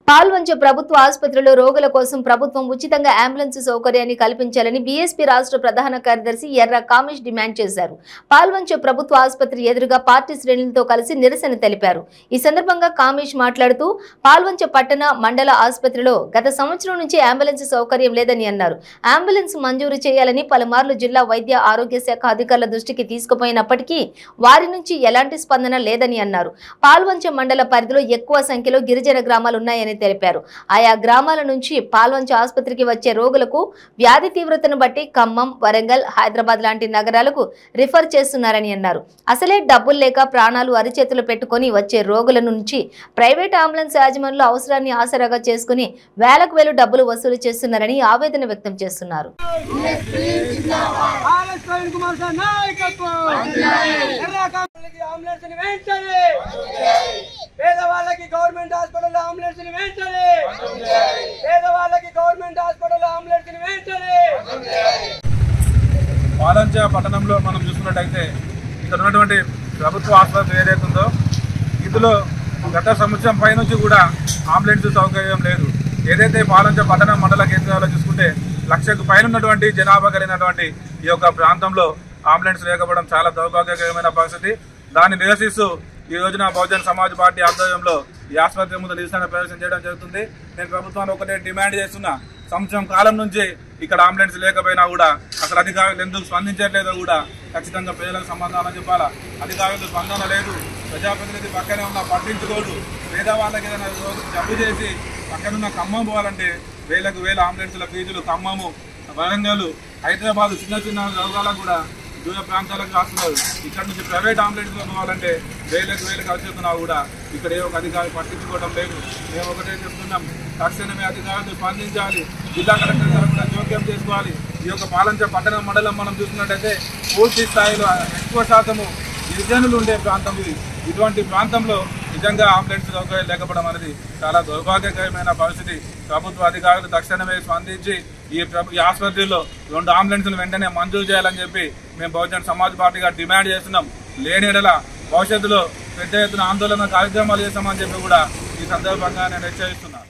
పాల్వంచ ప్రభుత్వ ఆసుపత్రిలో రోగుల కోసం ప్రభుత్వం ఉచితంగా అంబులెన్స్ సౌకర్యాన్ని కల్పించాలని బీఎస్పీ రాష్ట్ర ప్రధాన కార్యదర్శి ఎర్ర కామేష్ డిమాండ్ చేశారు. పాల్వంచ ప్రభుత్వ ఆసుపత్రి ఎదురుగా పార్టీ శ్రేణులతో కలిసి నిరసన తెలిపారు. ఈ సందర్భంగా కామేష్ మాట్లాడుతూ పాల్వంచ పట్టణ మండల ఆసుపత్రిలో గత సంవత్సరం నుంచి అంబులెన్స్ సౌకర్యం లేదని అన్నారు. అంబులెన్స్ మంజూరు చేయాలని పలుమార్లు జిల్లా వైద్య ఆరోగ్య శాఖ అధికారుల దృష్టికి తీసుకుపోయినప్పటికీ వారి నుంచి ఎలాంటి స్పందన లేదని అన్నారు. పాల్వంచ మండల పరిధిలో ఎక్కువ సంఖ్యలో గిరిజన గ్రామాలు ఉన్నాయని తెలిపారు. ఆయా గ్రామాల నుంచి పాల్వంచ ఆసుపత్రికి వచ్చే రోగులకు వ్యాధి తీవ్రతను బట్టి ఖమ్మం, వరంగల్, హైదరాబాద్ లాంటి నగరాలకు రిఫర్ చేస్తున్నారని అన్నారు. అసలే డబ్బులు లేక ప్రాణాలు అరిచేతులు పెట్టుకుని వచ్చే రోగుల నుంచి ప్రైవేట్ అంబులెన్స్ యాజమానులు అవసరాన్ని ఆసరాగా చేసుకుని వేలకు వేలు డబ్బులు వసూలు చేస్తున్నారని ఆవేదన వ్యక్తం చేస్తున్నారు. పేదవాళ్ళకి గవర్నమెంట్ హాస్పిటల్ అంబులెన్స్ ని వెంటనే, పేదవాళ్ళకి గవర్నమెంట్ హాస్పిటల్ అంబులెన్స్ ని వెంటనే. పాల్వంచ పట్టణంలో మనం చూసుకున్నట్టయితే ఇక్కడ ఉన్నటువంటి ప్రభుత్వ ఆసుపత్రి ఏదైతుందో ఇందులో గత సంవత్సరం పై నుంచి కూడా అంబులెన్స్ సౌకర్యం లేదు. ఏదైతే పాల్వంచ పట్టణ మండల కేంద్రాల్లో చూసుకుంటే 1,00,000కు పైన ఉన్నటువంటి జనాభా కలిగినటువంటి ఈ యొక్క ప్రాంతంలో అంబులెన్స్ లేకపోవడం చాలా దౌర్భాగ్యకరమైన పరిస్థితి. దాన్ని నిరసిస్తూ ఈ రోజున బహుజన సమాజ్ పార్టీ ఆధ్వర్యంలో ఈ ఆసుపత్రి ముందు నిరసన ప్రదర్శన చేయడం జరుగుతుంది. నేను ప్రభుత్వాన్ని ఒకటే డిమాండ్ చేస్తున్నా, సంవత్సరం కాలం నుంచి ఇక్కడ అంబులెన్స్ లేకపోయినా కూడా అసలు అధికారులు ఎందుకు స్పందించట్లేదో కూడా ఖచ్చితంగా ప్రజలకు సమాధానం చెప్పాలా. అధికారులకు స్పందన లేదు, ప్రజాప్రతినిధి పక్కనే ఉన్న పట్టించుకోడు. పేదవాళ్ళకి ఏదైనా జబ్బు చేసి పక్కనున్న ఖమ్మం పోవాలంటే వేలకు వేల అంబులెన్స్ల ఫీజులు, ఖమ్మము, వరంగల్, హైదరాబాద్ చిన్న చిన్న రోగాలకు కూడా దూర ప్రాంతాలకు రాస్తున్నారు. ఇక్కడ నుంచి ప్రైవేట్ అంబులెన్స్లో పోవాలంటే వేలకు వేలు ఖర్చుతున్నా కూడా ఇక్కడ ఏ ఒక అధికారి పట్టించుకోవడం లేదు. మేము ఒకటే చెప్తున్నాం, తక్షణమే అధికారులు స్పందించాలి, జిల్లా కలెక్టర్ గారు కూడా జోక్యం చేసుకోవాలి. ఈ యొక్క పాల్వంచ పట్టణ మండలం మనం చూసుకున్నట్టయితే పూర్తి స్థాయిలో ఎక్కువ శాతము గిరిజనులు ఉండే ప్రాంతం ఇది. ఇటువంటి ప్రాంతంలో నిజంగా అంబులెన్స్ సౌకర్యం లేకపోవడం అనేది చాలా దౌర్భాగ్యకరమైన పరిస్థితి. ప్రభుత్వ అధికారులు తక్షణమే స్పందించి ఈ ఆసుపత్రిలో 2 అంబులెన్స్లు వెంటనే మంజూరు చేయాలని చెప్పి మేము బహుజన సమాజ్ పార్టీగా డిమాండ్ చేస్తున్నాం. లేని ఎడల భవిష్యత్తులో పెద్ద ఎత్తున ఆందోళన కార్యక్రమాలు చేస్తామని చెప్పి కూడా ఈ సందర్భంగా నేను హెచ్చరిస్తున్నాను.